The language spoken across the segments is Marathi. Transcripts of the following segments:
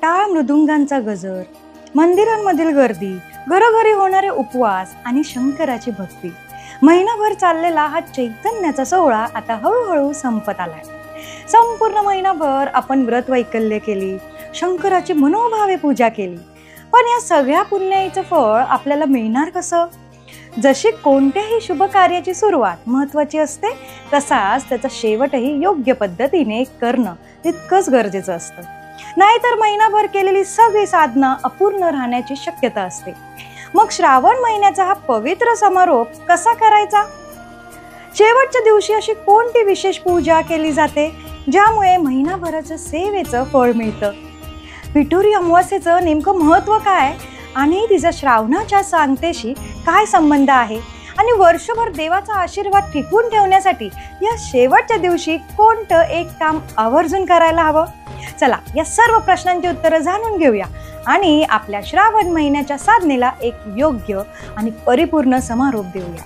टाळ मृदुंगांचा गजर, मंदिरांमधील गर्दी, घरोघरी होणारे उपवास आणि शंकराची भक्ती, महिनाभर चाललेला हा चैतन्याचा सोहळा आता हळूहळू संपत आलाय. संपूर्ण महिनाभर आपण व्रत वैकल्य केली, शंकराची मनोभावे पूजा केली. पण या सगळ्या पुण्याईचं फळ आपल्याला मिळणार कसं? जशी कोणत्याही शुभ कार्याची सुरुवात महत्वाची असते, तसाच त्याचा शेवटही योग्य पद्धतीने करणं तितकंच गरजेचं असतं. नाहीतर महिनाभर केलेली सगळी साधना अपूर्ण राहण्याची शक्यता असते. मग श्रावण महिन्याचा हा पवित्र समारोप कसा करायचा? शेवटच्या दिवशी अशी कोणती विशेष पूजा केली जाते ज्यामुळे महिनाभराचं सेवेचं फळ मिळतं? पिठोरी अमावास्येचं नेमकं महत्त्व काय आणि तिचा श्रावणाच्या सांगतेशी काय संबंध आहे? आणि वर्षभर देवाचा आशीर्वाद टिकवून ठेवण्यासाठी या शेवटच्या दिवशी कोणतं एक काम आवर्जून करायला हवं? चला, या सर्व प्रश्नांची उत्तरं जाणून घेऊया आणि आपल्या श्रावण महिन्याच्या साधनेला एक योग्य आणि परिपूर्ण समारोप देऊया.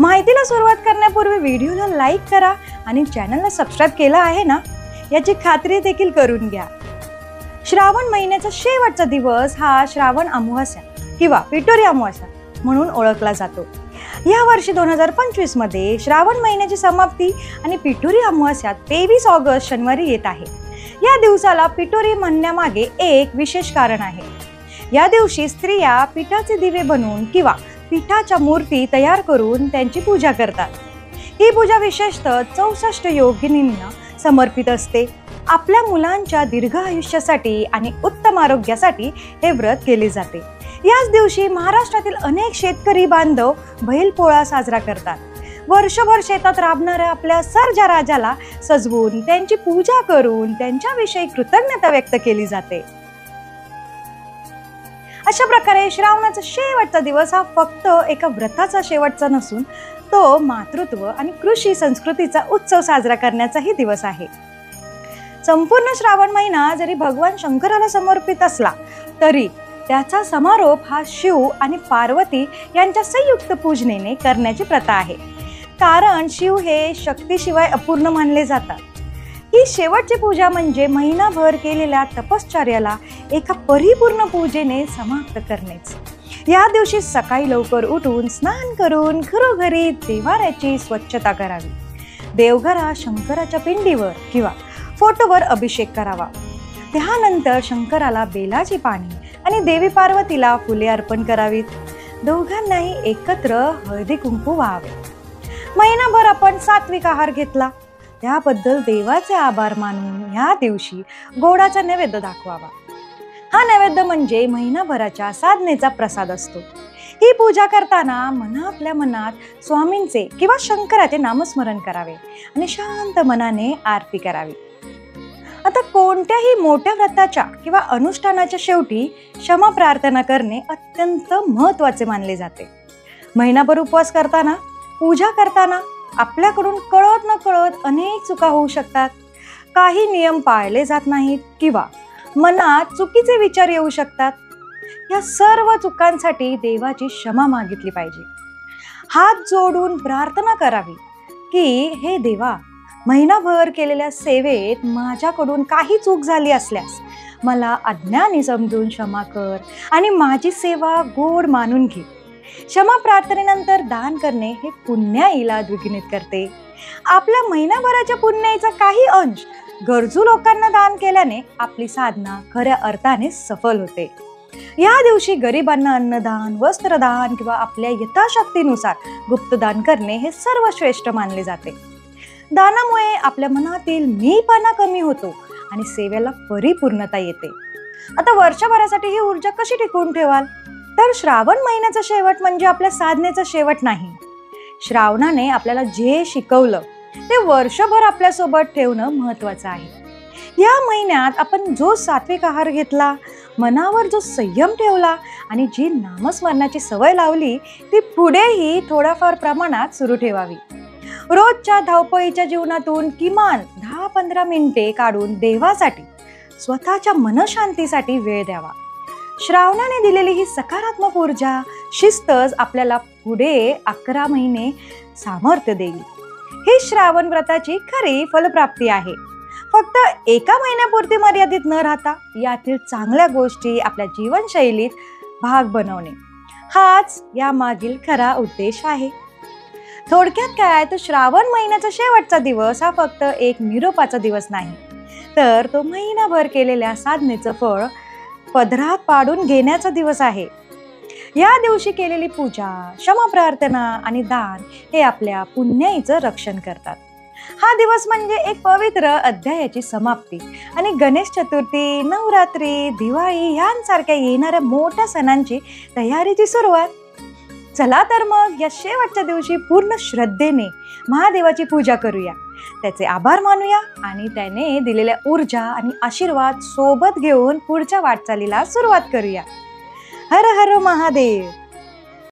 माहितीला सुरुवात करण्यापूर्वी व्हिडिओला लाईक करा आणि चॅनलला सबस्क्राईब केलं आहे ना, याची खात्री देखील करून घ्या. श्रावण महिन्याचा शेवटचा दिवस हा श्रावण अमावास्या किंवा पिठोरी अमावास्या म्हणून ओळखला जातो. या वर्षी 2025 मध्ये श्रावण महिन्याची समाप्ती आणि पिठोरी अमावास्या 23 ऑगस्ट शनिवारी येत आहे. या दिवसाला पिठोरी म्हणण्यामागे एक विशेष कारण आहे. या दिवशी स्त्रिया पिठाचे दिवे बनवून किंवा पिठाच्या मूर्ती तयार करून त्यांची पूजा करतात. ही पूजा विशेषतः 64 योगिनींना समर्पित असते. आपल्या मुलांच्या दीर्घ आयुष्यासाठी आणि उत्तम आरोग्यासाठी हे व्रत केले जाते. याच दिवशी महाराष्ट्रातील अनेक शेतकरी बांधव बैलपोळा साजरा करतात. वर्षभर शेतात राबणाऱ्या आपल्या सर्जा राजाला सजवून त्यांची पूजा करून त्यांच्याविषयी कृतज्ञता व्यक्त केली जाते. अशा प्रकारे श्रावणाचा शेवटचा दिवस हा फक्त एका व्रताचा शेवटचा नसून तो मातृत्व आणि कृषी संस्कृतीचा उत्सव साजरा करण्याचाही दिवस आहे. संपूर्ण श्रावण महिना जरी भगवान शंकराला समर्पित असला तरी त्याचा समारोप हा शिव आणि पार्वती यांच्या संयुक्त पूजनेने करण्याची प्रथा आहे. कारण शिव हे शक्तीशिवाय अपूर्ण मानले जातात. ही शेवटची पूजा म्हणजे महिनाभर केलेल्या तपश्चर्याला एका परिपूर्ण पूजेने समाप्त करणेच. या दिवशी सकाळी लवकर उठून स्नान करून घरोघरी देवाऱ्याची स्वच्छता करावी. देवघरात शंकराच्या पिंडीवर किंवा फोटोवर अभिषेक करावा. त्यानंतर शंकराला बेलाची पाने आणि देवी पार्वतीला फुले अर्पण करावीत. दोघांनाही एकत्र हळदी कुंकू व्हावे. महिनाभर आपण सात्विक आहार घेतला त्याबद्दल देवाचे आभार मानून या दिवशी गोडाचा नैवेद्य दाखवावा. हा नैवेद्य म्हणजे महिनाभराच्या साधनेचा प्रसाद असतो. ही पूजा करताना आपल्या मनात स्वामींचे किंवा शंकराचे नामस्मरण करावे आणि शांत मनाने आरती करावी. आता कोणत्याही मोठ्या व्रताच्या किंवा अनुष्ठानाच्या शेवटी क्षमा प्रार्थना करणे अत्यंत महत्त्वाचे मानले जाते. महिनाभर उपवास करताना, पूजा करताना आपल्याकडून कळत न कळत अनेक चुका होऊ शकतात. काही नियम पाळले जात नाहीत किंवा मनात चुकीचे विचार येऊ शकतात. या सर्व चुकांसाठी देवाची क्षमा मागितली पाहिजे. हात जोडून प्रार्थना करावी की हे देवा, महिनाभर केलेल्या सेवेत माझ्याकडून काही चूक झाली असल्यास मला अज्ञानी समजून क्षमा कर आणि माझी सेवा गोड मानून घे. क्षमा प्रार्थनेनंतर दान करणे हे पुण्याईला द्विगुणित करते. आपल्या महिनाभराच्या पुण्याईचा काही अंश गरजू लोकांना दान केल्याने आपली साधना खऱ्या अर्थाने सफल होते. या दिवशी गरिबांना अन्नदान, वस्त्रदान किंवा आपल्या यथाशक्तीनुसार गुप्तदान करणे हे सर्वश्रेष्ठ मानले जाते. दानामुळे आपल्या मनातील मीपणा कमी होतो आणि सेवेला परिपूर्णता येते. आता वर्षभरासाठी ही ऊर्जा कशी टिकवून ठेवाल? तर श्रावण महिन्याचा शेवट म्हणजे आपल्या साधनेचा शेवट नाही. श्रावणाने आपल्याला जे शिकवलं ते वर्षभर आपल्यासोबत ठेवणं महत्त्वाचं आहे. या महिन्यात आपण जो सात्विक आहार घेतला, मनावर जो संयम ठेवला आणि जी नामस्मरणाची सवय लावली ती पुढेही थोड्याफार प्रमाणात सुरू ठेवावी. रोजच्या धावपळीच्या जीवनातून किमान 10-15 मिनिटे काढून देवासाठी, स्वतःच्या मनशांतीसाठी वेळ द्यावा. श्रावणाने दिलेली ही सकारात्मक ऊर्जा, शिस्तच आपल्याला पुढे 11 महिने सामर्थ्य देईल. ही श्रावण व्रताची खरी फलप्राप्ती आहे. फक्त एका महिन्यापुरती मर्यादित न राहता यातील चांगल्या गोष्टी आपल्या जीवनशैलीत भाग बनवणे हाच यामागील खरा उद्देश आहे. थोडक्यात काय तर श्रावण महिन्याचा शेवटचा दिवस हा फक्त एक निरोपाचा दिवस नाही, तर तो महिनाभर केलेल्या साधनेचं फळ पदरात पाडून घेण्याचा दिवस आहे. या दिवशी केलेली पूजा, क्षमा प्रार्थना आणि दान हे आपल्या पुण्याईचं रक्षण करतात. हा दिवस म्हणजे एक पवित्र अध्यायाची समाप्ती आणि गणेश चतुर्थी, नवरात्री, दिवाळी यांसारख्या येणाऱ्या मोठ्या सणांची तयारीची सुरुवात. चला तर मग या शेवटच्या दिवशी पूर्ण श्रद्धेने महादेवाची पूजा करूया, त्याचे आभार मानूया आणि त्याने दिलेल्या ऊर्जा आणि आशीर्वाद सोबत घेऊन पुढच्या वाटचालीला सुरुवात करूया. हर हर महादेव.